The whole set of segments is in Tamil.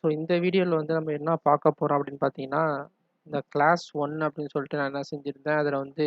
ஸோ இந்த வீடியோவில் வந்து நம்ம என்ன பார்க்க போகிறோம் அப்படின்னு பார்த்தீங்கன்னா, இந்த கிளாஸ் 1 அப்படின்னு சொல்லிட்டு நான் என்ன செஞ்சுருந்தேன், அதில் வந்து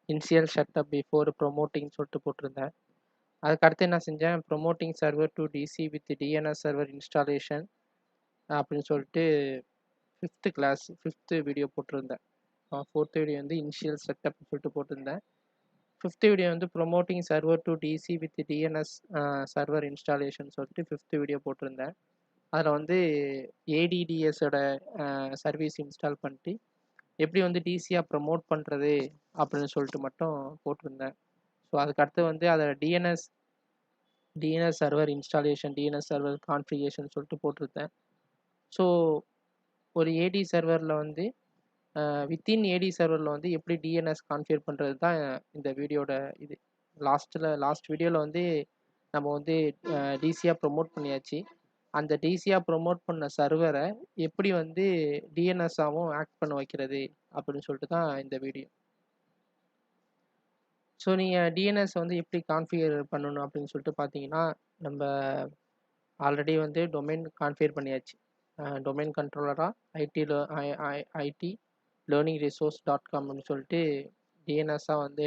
இனிஷியல் செட்டப் பிஃபோர் ப்ரொமோட்டிங் சொல்லிட்டு போட்டிருந்தேன். அதுக்கு அடுத்து என்ன செஞ்சேன், promoting server to DC with DNS server installation அப்படின்னு சொல்லிட்டு ஃபிஃப்த்து வீடியோ போட்டிருந்தேன். ஃபோர்த் வீடியோ வந்து இனிஷியல் செட்டப் சொல்லிட்டு போட்டிருந்தேன். ஃபிஃப்த் வீடியோ வந்து promoting server to DC with DNS server installation சொல்லிட்டு ஃபிஃப்த் வீடியோ போட்டிருந்தேன். அதில் வந்து ஏடிடிஎஸோட சர்வீஸ் இன்ஸ்டால் பண்ணிட்டு எப்படி வந்து டிசியாக ப்ரமோட் பண்ணுறது அப்படின்னு சொல்லிட்டு மட்டும் போட்டிருந்தேன். ஸோ அதுக்கடுத்து வந்து அதை DNS server installation, DNS server configuration சொல்லிட்டு போட்டிருந்தேன். ஸோ ஒரு ஏடி சர்வரில் வந்து வித்தின் ஏடி சர்வரில் வந்து எப்படி டிஎன்எஸ் கான்ஃபிகர் பண்ணுறது தான் இந்த வீடியோட இது. லாஸ்ட் வீடியோவில் வந்து நம்ம வந்து டிசியாக ப்ரொமோட் பண்ணியாச்சு. அந்த டிசியாக ப்ரொமோட் பண்ண சர்வரை எப்படி வந்து டிஎன்எஸ்ஸாகவும் ஆக்ட் பண்ண வைக்கிறது அப்படின்னு சொல்லிட்டு தான் இந்த வீடியோ. ஸோ நீங்கள் டிஎன்எஸ் வந்து எப்படி கான்ஃபிகர் பண்ணணும் அப்படின்னு சொல்லிட்டு பார்த்தீங்கன்னா, நம்ம ஆல்ரெடி வந்து டொமைன் கான்ஃபிகர் பண்ணியாச்சு. டொமைன் கண்ட்ரோலராக ஐடி லேர்னிங் ரிசோர்ஸ் .comனு சொல்லிட்டு டிஎன்எஸ்ஸாக வந்து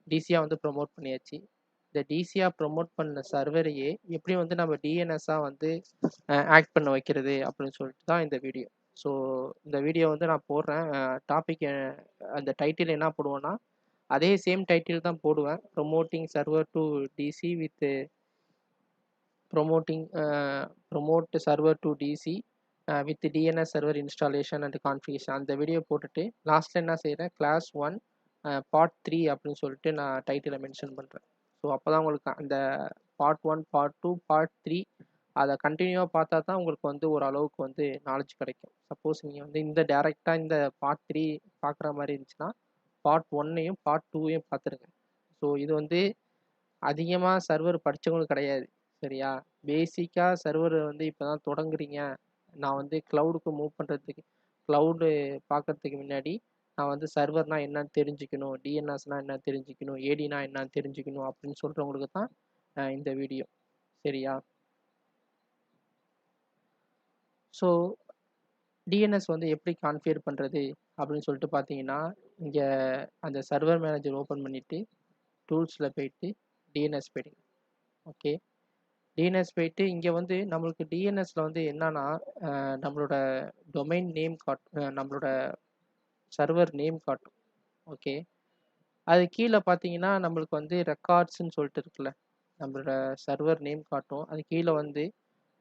டிசியாக வந்து ப்ரொமோட் பண்ணியாச்சு. இந்த டிசியாக ப்ரொமோட் பண்ண சர்வரையே எப்படி வந்து நம்ம டிஎன்எஸ்ஸாக வந்து ஆக்ட் பண்ண வைக்கிறது அப்படின்னு சொல்லிட்டு தான் இந்த வீடியோ. ஸோ இந்த வீடியோ வந்து நான் போடுறேன். டாபிக் அந்த டைட்டில் என்ன போடுவேன்னா, அதே சேம் டைட்டில் தான் போடுவேன். Promoting server to DC with promote server to DC with DNS server installation and configuration அந்த வீடியோ போட்டுட்டு லாஸ்ட்டில் என்ன செய்கிறேன், கிளாஸ் 1 பார்ட் 3 அப்படின்னு சொல்லிட்டு நான் டைட்டிலை மென்ஷன் பண்ணுறேன். ஸோ அப்போ தான் உங்களுக்கு அந்த பார்ட் 1, பார்ட் 2, பார்ட் 3 அதை கண்டினியூவாக பார்த்தா தான் உங்களுக்கு வந்து ஓரளவுக்கு வந்து நாலேஜ் கிடைக்கும். சப்போஸ் நீங்கள் வந்து இந்த டேரெக்டாக இந்த பார்ட் 3 பார்க்குற மாதிரி இருந்துச்சுன்னா பார்ட் 1ஐயும் பார்ட் 2ஐயும் பார்த்துருங்க. ஸோ இது வந்து அதிகமாக சர்வர் படித்தவங்களுக்கு கிடையாது, சரியா? பேசிக்காக சர்வர் வந்து இப்போ தான் தொடங்குறீங்க, நான் வந்து க்ளவுடுக்கு மூவ் பண்ணுறதுக்கு, க்ளவுடு பார்க்குறதுக்கு முன்னாடி நான் வந்து சர்வர்னால் என்னன்னு தெரிஞ்சுக்கணும், டிஎன்எஸ்னால் என்னன்னு தெரிஞ்சுக்கணும், ஏடினா என்னன்னு தெரிஞ்சுக்கணும் அப்படின்னு சொல்கிறவங்களுக்கு தான் இந்த வீடியோ, சரியா? ஸோ டிஎன்எஸ் வந்து எப்படி கான்ஃபிகர் பண்ணுறது அப்படின்னு சொல்லிட்டு பார்த்தீங்கன்னா, இங்கே அந்த சர்வர் மேனேஜர் ஓப்பன் பண்ணிவிட்டு டூல்ஸில் போயிட்டு டிஎன்எஸ் போயிடுங்க. ஓகே, டிஎன்எஸ் போயிட்டு இங்கே வந்து நம்மளுக்கு டிஎன்எஸில் வந்து என்னன்னா, நம்மளோட டொமைன் நேம் நம்மளோட சர்வர் நேம் காட்டும். ஓகே, அது கீழே பார்த்தீங்கன்னா நம்மளுக்கு வந்து ரெக்கார்ட்ஸ்ன்னு சொல்லிட்டு இருக்குல்ல, நம்மளோட சர்வர் நேம் காட்டும். அது கீழே வந்து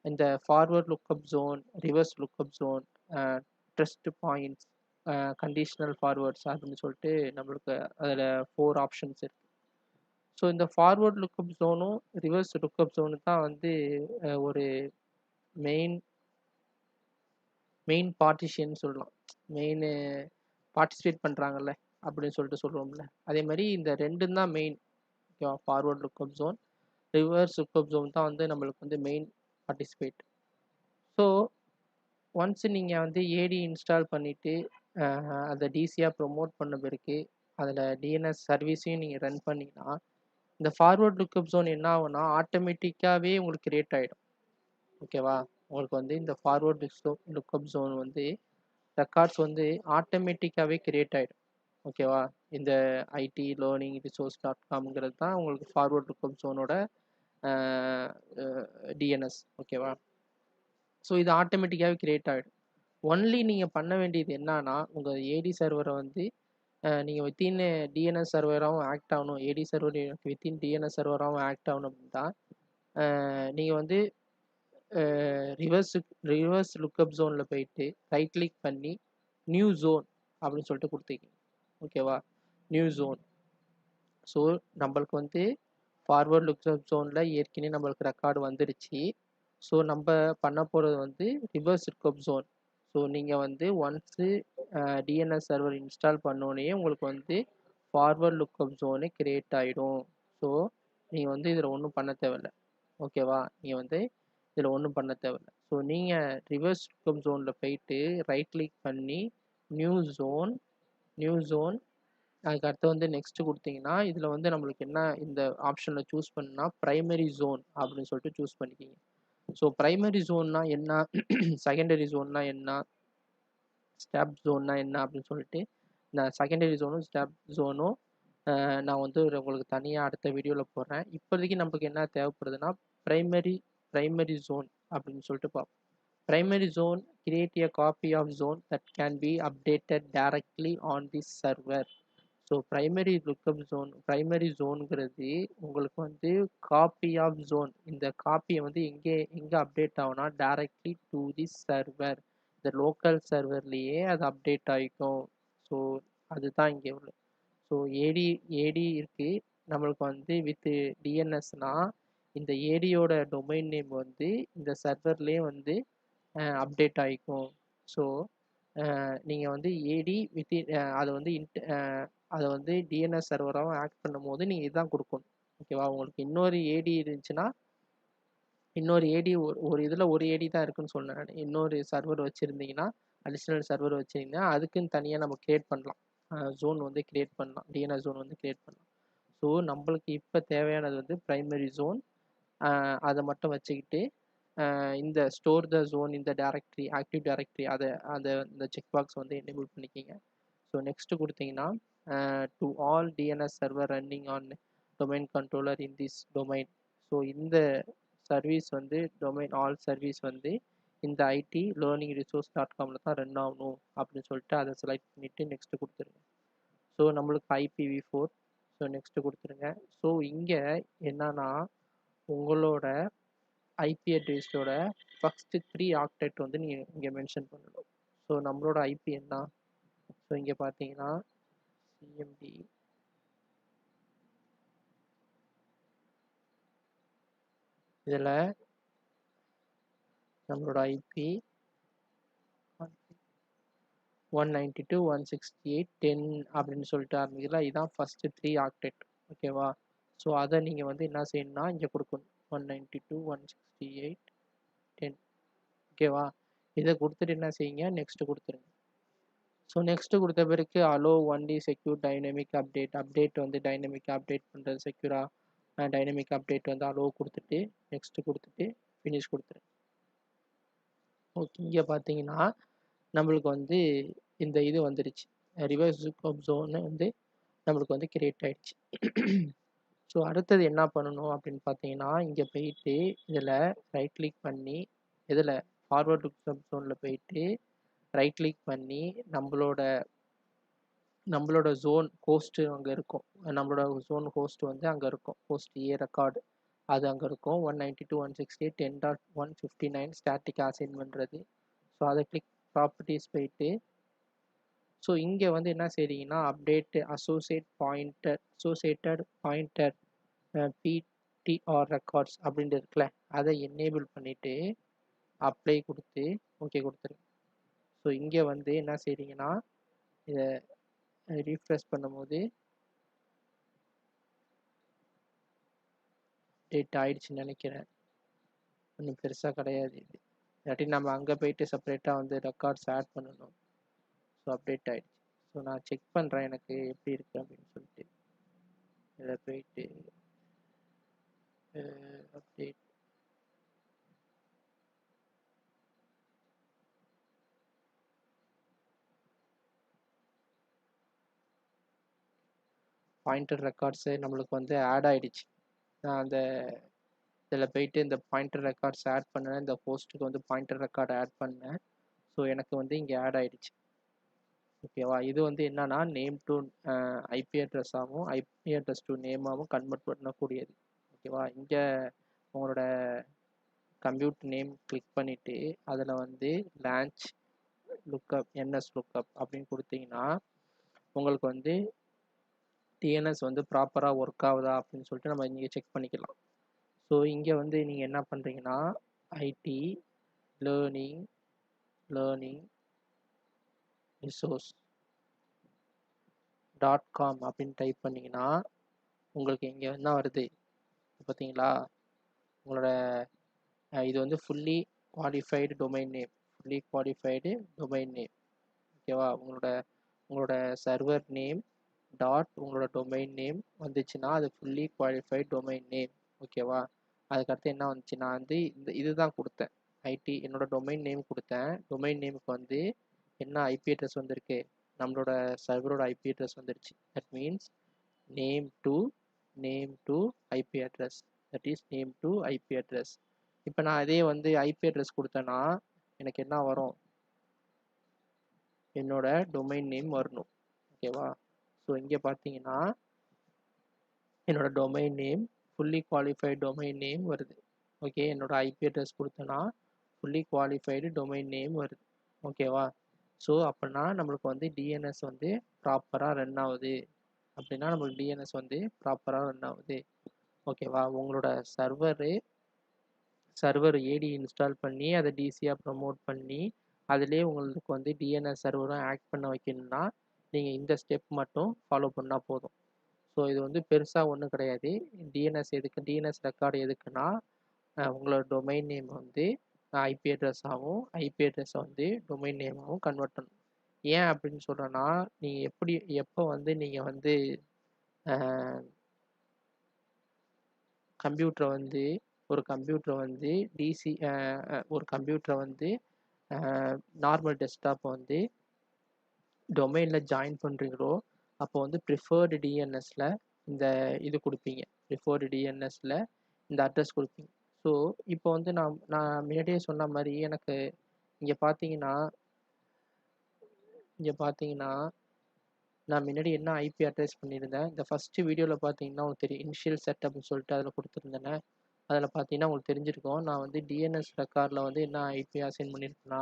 இந்த forward lookup zone, reverse lookup zone, trust points, conditional forwards அப்படின்னு சொல்லிட்டு நம்மளுக்கு அதில் 4 ஆப்ஷன்ஸ் இருக்குது. ஸோ இந்த ஃபார்வர்ட் லுக்கப் ஜோனும் ரிவர்ஸ் லுக்கப் ஜோனு தான் வந்து ஒரு மெயின் பார்ட்டிஷியன் சொல்லலாம். மெயின் பார்ட்டிசிபேட் பண்ணுறாங்கல்ல அப்படின்னு சொல்லிட்டு சொல்லுவோம்ல, அதே மாதிரி இந்த ரெண்டும் தான் மெயின். ஓகேவா? Forward lookup zone, reverse lookup zone தான் வந்து நம்மளுக்கு வந்து மெயின் பார்ட்டிசிபேட். ஸோ ஒன்ஸ் நீங்கள் வந்து ஏடி இன்ஸ்டால் பண்ணிவிட்டு அதை டிசியாக ப்ரொமோட் பண்ண பிறகு அதில் டிஎன்எஸ் சர்வீஸையும் நீங்கள் ரன் பண்ணிங்கன்னா, இந்த ஃபார்வர்ட் லுக்கப் ஜோன் என்ன ஆகும்னா ஆட்டோமேட்டிக்காகவே உங்களுக்கு கிரியேட் ஆகிடும். ஓகேவா? உங்களுக்கு வந்து இந்த ஃபார்வர்ட் லுக்கப் ஜோன் வந்து ரெக்கார்ட்ஸ் வந்து ஆட்டோமேட்டிக்காகவே கிரியேட் ஆகிடும். ஓகேவா? இந்த ஐடி லேர்னிங் ரிசோர்ஸ் .comங்கிறது தான் உங்களுக்கு ஃபார்வர்ட் லுக்கப் ஜோனோட டிஎன்எஸ். ஓகேவா? ஸோ இது ஆட்டோமேட்டிக்காகவே கிரியேட் ஆகிடும். ஒன்லி நீங்கள் பண்ண வேண்டியது என்னன்னா, உங்கள் ஏடி சர்வரை வந்து நீங்கள் வித்தின் டிஎன்எஸ் சர்வராகவும் ஆக்ட் ஆகணும், ஏடி சர்வர் வித்தின் டிஎன்எஸ் சர்வராகவும் ஆக்ட் ஆகணும் அப்படின்னா நீங்கள் வந்து ரிவர்ஸ் லுக்கப் ஜோனில் போயிட்டு ரைட் கிளிக் பண்ணி நியூ ஜோன் அப்படின்னு சொல்லிட்டு கொடுத்துக்கிங்க. ஓகேவா? New zone. ஸோ நம்மளுக்கு வந்து ஃபார்வர்ட் லுக்கப் ஜோனில் ஏற்கனவே நம்மளுக்கு ரெக்கார்டு வந்துடுச்சு. ஸோ நம்ம பண்ண போகிறது வந்து ரிவர்ஸ் லுக்கப் ஜோன். ஸோ நீங்கள் வந்து ஒன்ஸு டிஎன்எஸ் சர்வர் இன்ஸ்டால் பண்ணோன்னே உங்களுக்கு வந்து ஃபார்வர்ட் லுக்கப் ஜோனு கிரியேட் ஆகிடும். ஸோ நீங்கள் வந்து இதில் ஒன்றும் பண்ண தேவையில்ல. ஓகேவா? நீங்கள் வந்து இதில் ஒன்றும் பண்ண தேவையில்ல. ஸோ நீங்கள் ரிவர்ஸ் லுக்கப் ஜோனில் போயிட்டு ரைட் கிளிக் பண்ணி நியூ ஜோன் அதுக்கடுத்து வந்து நெக்ஸ்ட்டு கொடுத்தீங்கன்னா, இதில் வந்து நம்மளுக்கு என்ன இந்த ஆப்ஷனில் சூஸ் பண்ணால் ப்ரைமரி ஜோன் அப்படின்னு சொல்லிட்டு சூஸ் பண்ணிக்கிங்க. ஸோ பிரைமரி ஜோன்னா என்ன, செகண்டரி ஜோன்னா என்ன, ஸ்டெப் ஜோன்னா என்ன அப்படின்னு சொல்லிட்டு நான் செகண்டரி ஜோனும் ஸ்டெப் ஜோனும் நான் வந்து உங்களுக்கு தனியாக அடுத்த வீடியோவில் போடுறேன். இப்போதைக்கு நமக்கு என்ன தேவைப்படுதுன்னா பிரைமரி ஜோன் அப்படின்னு சொல்லிட்டு பார்ப்போம். Primary zone create a copy of zone that can be updated directly on the server. So primary ஜோனுங்கிறது உங்களுக்கு வந்து காப்பி ஆஃப் ஜோன். இந்த காப்பியை வந்து எங்கே அப்டேட் ஆகும்னா டைரக்ட்லி டு தி சர்வர். இந்த லோக்கல் சர்வர்லேயே அது அப்டேட் ஆகிக்கும். ஸோ அதுதான் இங்கே உள்ள. ஸோ ஏடி இருக்குது நம்மளுக்கு வந்து வித் டிஎன்எஸ்னா இந்த ஏடியோட டொமைன் நேம் வந்து இந்த சர்வர்லேயே வந்து அப்டேட் ஆகிக்கும். ஸோ நீங்கள் வந்து ஏடி வித்தின் அதை வந்து அதை வந்து டிஎன்எஸ் சர்வராகவும் ஆக்ட் பண்ணும் போது நீங்கள் இதுதான் கொடுக்கணும். ஓகேவா? உங்களுக்கு இன்னொரு ஏடி இருந்துச்சுன்னா இன்னொரு ஏடி ஒரு இதில் ஒரு ஏடி தான் இருக்குன்னு சொன்னேன் நான். இன்னொரு சர்வர் வச்சுருந்தீங்கன்னா அடிஷ்னல் சர்வர் வச்சுருந்தீங்கன்னா அதுக்குன்னு தனியாக நம்ம க்ரியேட் பண்ணலாம். ஜோன் வந்து க்ரியேட் பண்ணலாம், டிஎன்எஸ் ஜோன் வந்து க்ரியேட் பண்ணலாம். ஸோ நம்மளுக்கு இப்போ தேவையானது வந்து ப்ரைமரி ஜோன். அதை மட்டும் வச்சுக்கிட்டு இந்த ஸ்டோர் த ஜோன் இந்த டைரக்டரி ஆக்டிவ் டைரக்டரி அதை இந்த செக் பாக்ஸ் வந்து எனேபிள் பண்ணிக்கிங்க. ஸோ நெக்ஸ்ட்டு கொடுத்தீங்கன்னா to all DNS server running on domain controller in this domain. So இந்த சர்வீஸ் வந்து டொமைன் ஆல் சர்வீஸ் வந்து இந்த ஐடி லேர்னிங் ரிசோர்ஸ்.comல தான் ரன் ஆகணும் அப்படின்னு சொல்லிட்டு அதை செலக்ட் பண்ணிவிட்டு நெக்ஸ்ட்டு கொடுத்துருங்க. ஸோ நம்மளுக்கு IPv4. ஸோ நெக்ஸ்ட்டு கொடுத்துருங்க. ஸோ இங்கே என்னன்னா உங்களோட ஐபி அட்ரஸோட ஃபஸ்ட்டு 3 ஆக்டெட் வந்து நீங்கள் இங்கே மென்ஷன் பண்ணணும். ஸோ நம்மளோட ஐபி என்ன? ஸோ இங்கே பார்த்தீங்கன்னா சிஎம்டி இதில் நம்மளோட ஐபி 192.168.10 அப்படின்னு சொல்லிட்டு ஆரம்பிக்கல. இதுதான் ஃபஸ்ட்டு 3 ஆக்டெட். ஓகேவா? ஸோ அதை நீங்கள் வந்து என்ன செய்யணும்னா இங்கே கொடுக்கணும் 192.168.10. ஓகேவா? இதை கொடுத்துட்டு என்ன செய்யுங்க, நெக்ஸ்ட்டு கொடுத்துருங்க. ஸோ நெக்ஸ்ட்டு கொடுத்த பிறகு allow only secure dynamic update வந்து டைனமிக் அப்டேட் பண்ணுறது செக்யூராக டைனமிக் அப்டேட் வந்து அலோ கொடுத்துட்டு நெக்ஸ்ட்டு கொடுத்துட்டு ஃபினிஷ் கொடுத்துருங்க. ஓகே, இங்கே பார்த்தீங்கன்னா நம்மளுக்கு வந்து இந்த இது வந்துடுச்சு, ரிவர்ஸ் ஸ்கோப் ஜோன் வந்து நம்மளுக்கு வந்து கிரியேட் ஆகிடுச்சு. ஸோ அடுத்தது என்ன பண்ணணும் அப்படின்னு பார்த்தீங்கன்னா இங்கே போயிட்டு இதில் ரைட் கிளிக் பண்ணி இதில் ஃபார்வர்டு ஸ்கோப் ஜோனில் போயிட்டு ரைட் கிளிக் பண்ணி நம்மளோட ஜோன் ஹோஸ்ட்டு அங்கே இருக்கும். நம்மளோட ஜோன் ஹோஸ்ட் வந்து அங்கே இருக்கும். ஹோஸ்ட் ஏ ரெக்கார்டு அது அங்கே இருக்கும். 192.168.10.159 ஸ்டாட்டிக் அசைன் பண்ணுறது. ஸோ அதை கிளிக் ப்ராப்பர்ட்டிஸ் போயிட்டு ஸோ இங்கே வந்து என்ன செய்றீங்கன்னா update associated pointer PTR records அப்படின்ட்டு இருக்குல்ல, அதை எனேபிள் பண்ணிவிட்டு அப்ளை கொடுத்து ஓகே கொடுத்துருங்க. ஸோ இங்கே வந்து என்ன செய்றீங்கன்னா இதை ரீஃப்ரெஷ் பண்ணும்போது அப்டேட் ஆயிடுச்சுன்னு நினைக்கிறேன். ஒன்றும் பெருசாக கிடையாது இது. இல்லாட்டி நம்ம அங்கே போயிட்டு செப்பரேட்டாக வந்து ரெக்கார்ட்ஸ் ஆட் பண்ணணும். ஸோ அப்டேட் ஆகிடுச்சு. ஸோ நான் செக் பண்ணுறேன் எனக்கு எப்படி இருக்குது அப்படின்னு சொல்லிட்டு. இதில் போயிட்டு அப்டேட் பாயிண்டர் ரெக்கார்ட்ஸு நம்மளுக்கு வந்து ஆட் ஆகிடுச்சு. நான் அந்த இதில் போயிட்டு இந்த பாயிண்டர் ரெக்கார்ட்ஸ் ஆட் பண்ணேன். இந்த ஹோஸ்ட்டுக்கு வந்து பாயிண்டர் ரெக்கார்டு ஆட் பண்ணேன். ஸோ எனக்கு வந்து இங்கே ஆட் ஆகிடுச்சு. ஓகேவா? இது வந்து என்னன்னா நேம் டு ஐபி அட்ரஸ் ஆகும், ஐபி அட்ரஸ் டு நேமாகவும் கன்வெர்ட் பண்ணக்கூடியது. ஓகேவா? இங்கே உங்களோட கம்ப்யூட் நேம் கிளிக் பண்ணிவிட்டு அதில் வந்து லான்ச் லுக்கப் என்எஸ் லுக்கப் அப்படின்னு கொடுத்தீங்கன்னா உங்களுக்கு வந்து டிஎன்எஸ் வந்து ப்ராப்பராக ஒர்க் ஆகுதா அப்படின்னு சொல்லிட்டு நம்ம இங்கே செக் பண்ணிக்கலாம். ஸோ இங்கே வந்து நீங்கள் என்ன பண்ணுறீங்கன்னா ஐடி லேர்னிங் ரிசோர்ஸ்.com அப்படின்னு டைப் பண்ணிங்கன்னா உங்களுக்கு இங்கே என்ன வருது பார்த்தீங்களா? உங்களோட இது வந்து ஃபுல்லி குவாலிஃபைடு டொமைன் நேம். ஓகேவா? உங்களோட சர்வர் நேம் டாட் உங்களோட டொமைன் நேம் வந்துச்சுன்னா அது ஃபுல்லி குவாலிஃபைட் டொமைன் நேம். ஓகேவா? அதுக்கடுத்து என்ன வந்துச்சு, நான் வந்து இதுதான் கொடுத்தேன். ஐடி என்னோட டொமைன் நேம் கொடுத்தேன். டொமைன் நேமுக்கு வந்து என்ன ஐபி அட்ரஸ் வந்திருக்கு, நம்மளோட சர்வரோட ஐபி அட்ரஸ் வந்துருச்சு. That means name to IP address, that is name to IP address. இப்போ நான் அதே வந்து ஐபி அட்ரஸ் கொடுத்தேன்னா எனக்கு என்ன வரும், என்னோட டொமைன் நேம் வரணும். ஓகேவா? ஸோ இங்கே பார்த்தீங்கன்னா என்னோட domain name fully qualified domain name வருது. ஓகே, என்னோட ஐபி அட்ரஸ் கொடுத்தேன்னா ஃபுல்லி குவாலிஃபைடு டொமைன் நேம் வருது. ஓகேவா? ஸோ அப்படின்னா நம்மளுக்கு வந்து டிஎன்எஸ் வந்து ப்ராப்பராக ரன் ஆகுது. அப்படின்னா நம்மளுக்கு டிஎன்எஸ் வந்து ப்ராப்பராக ரன் ஆகுது. ஓகேவா? உங்களோட சர்வர் ஏடி இன்ஸ்டால் பண்ணி அதை டிசியாக ப்ரமோட் பண்ணி அதிலே உங்களுக்கு வந்து டிஎன்எஸ் சர்வரும் ஆக்ட் பண்ண வைக்கணும்னா நீங்கள் இந்த ஸ்டெப் மட்டும் ஃபாலோ பண்ணால் போதும். ஸோ இது வந்து பெருசாக ஒன்றும் கிடையாது. டிஎன்எஸ் ரெக்கார்டு எதுக்குன்னா உங்களோட டொமைன் நேம் வந்து ஐபி அட்ரஸ் ஆகும், ஐபி அட்ரஸை வந்து டொமைன் நேமாகவும் கன்வெர்ட் பண்ணணும். ஏன் அப்படின்னு சொல்கிறேன்னா, நீங்கள் எப்போ வந்து நீங்கள் வந்து கம்ப்யூட்டரை வந்து ஒரு கம்ப்யூட்டரை வந்து நார்மல் டெஸ்க்டாப்பை வந்து டொமைனில் ஜாயின் பண்ணுறீங்களோ அப்போ வந்து ப்ரிஃபர்டு டிஎன்எஸில் இந்த இது கொடுப்பீங்க. ப்ரிஃபர்டு டிஎன்எஸில் இந்த அட்ரஸ் கொடுப்பீங்க. ஸோ இப்போ வந்து நான் முன்னாடியே சொன்ன மாதிரி எனக்கு இங்கே பார்த்தீங்கன்னா நான் முன்னாடி என்ன ஐபி அட்ரஸ் பண்ணியிருந்தேன், இந்த ஃபஸ்ட்டு வீடியோவில் பார்த்தீங்கன்னா உங்களுக்கு தெரியும், இனிஷியல் செட்டப்னு சொல்லிட்டு அதில் கொடுத்துருந்தேனே, அதில் பார்த்தீங்கன்னா உங்களுக்கு தெரிஞ்சிருக்கும். நான் வந்து டிஎன்எஸ் ரெக்கார்டில் வந்து என்ன ஐபி அசைன் பண்ணியிருக்கேன்னா,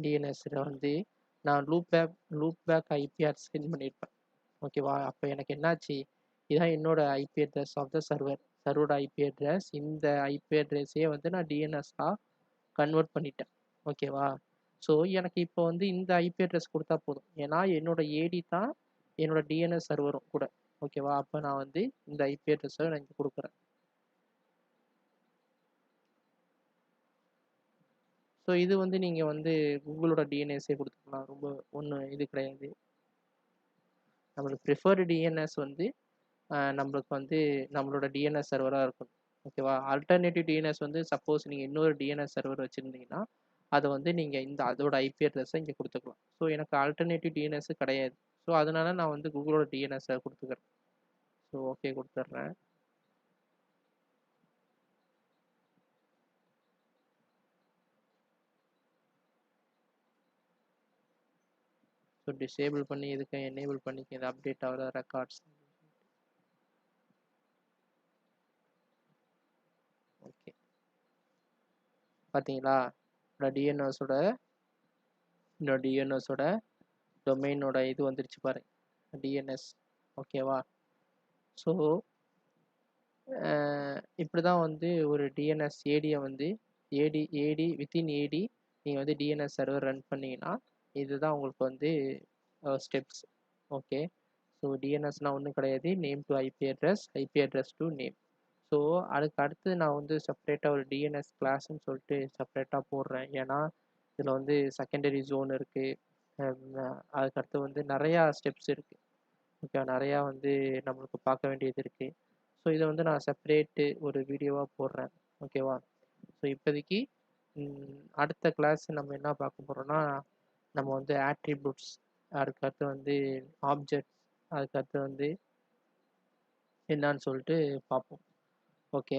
டிஎன்எஸில் வந்து நான் லூப் பேக் ஐபி அசைன் பண்ணியிருப்பேன். ஓகேவா? அப்போ எனக்கு என்னாச்சு, இதான் என்னோட ஐபி அட்ரஸ் ஆஃப் த சர்வரோட ஐபி அட்ரஸ். இந்த ஐபி அட்ரஸே வந்து நான் டிஎன்எஸ்ஸாக கன்வெர்ட் பண்ணிட்டேன். ஓகேவா? ஸோ எனக்கு இப்போ வந்து இந்த ஐபி அட்ரஸ் கொடுத்தா போதும். ஏன்னா என்னோட ஏடி தான் என்னோட டிஎன்எஸ் சர்வரும் கூட. ஓகேவா? அப்போ நான் வந்து இந்த ஐபி அட்ரஸை நான் இங்கே கொடுக்குறேன். ஸோ இது வந்து நீங்கள் வந்து கூகுளோட டிஎன்எஸே கொடுத்துக்கலாம். ரொம்ப ஒன்றும் இது கிடையாது. நம்மளுக்கு ப்ரிஃபர்டு டிஎன்எஸ் வந்து நம்மளுக்கு வந்து நம்மளோட டிஎன்எஸ் சர்வராக இருக்கும். ஓகேவா? ஆல்டர்னேட்டிவ் டிஎன்எஸ் வந்து சப்போஸ் நீங்கள் இன்னொரு டிஎன்எஸ் சர்வர் வச்சுருந்தீங்கன்னா அதை வந்து நீங்கள் அதோட ஐபி அட்ரஸை இங்கே கொடுத்துக்கலாம். ஸோ எனக்கு ஆல்டர்னேட்டிவ் டிஎன்எஸ் கிடையாது. ஸோ அதனால நான் வந்து கூகுளோட டிஎன்எஸை கொடுத்துக்கிறேன். ஸோ ஓகே கொடுத்துட்றேன். ஸோ டிசேபிள் பண்ணி இதுக்கு எனேபிள் பண்ணிக்க, இது அப்டேட் ஆகிற ரெக்கார்ட்ஸ். ஓகே, பார்த்தீங்களா டிஎன்எஸோட டொமைனோட இது வந்துருச்சு பாருங்க, டிஎன்எஸ். ஓகேவா? ஸோ இப்படி தான் வந்து ஒரு டிஎன்எஸ் ஏடியை வந்து ஏடி வித்தின் ஏடி நீங்கள் வந்து டிஎன்எஸ் சர்வர் ரன் பண்ணிங்கன்னா இதுதான் உங்களுக்கு வந்து ஸ்டெப்ஸ். ஓகே, ஸோ டிஎன்எஸ்னால் ஒன்றும் கிடையாது, name to IP address to name. So அடுத்து நான் வந்து செப்பரேட்டாக ஒரு டிஎன்எஸ் கிளாஸ்ன்னு சொல்லிட்டு செப்பரேட்டாக போடுறேன். ஏன்னா இதில் வந்து செகண்டரி ஜோன் இருக்குது, அதுக்கடுத்து வந்து நிறையா ஸ்டெப்ஸ் இருக்குது. ஓகே, நிறையா வந்து நம்மளுக்கு பார்க்க வேண்டியது இருக்குது. ஸோ இதை வந்து நான் செப்பரேட்டு ஒரு வீடியோவாக போடுறேன். ஓகேவா? ஸோ இப்போதைக்கு அடுத்த கிளாஸ் நம்ம என்ன பார்க்க போகிறோம்னா, நம்ம வந்து ஆட்ரிபியூட்ஸ், அதுக்கடுத்து வந்து ஆப்ஜெக்ட்ஸ், அதுக்கடுத்து வந்து என்னான்னு சொல்லிட்டு பார்ப்போம். ஓகே.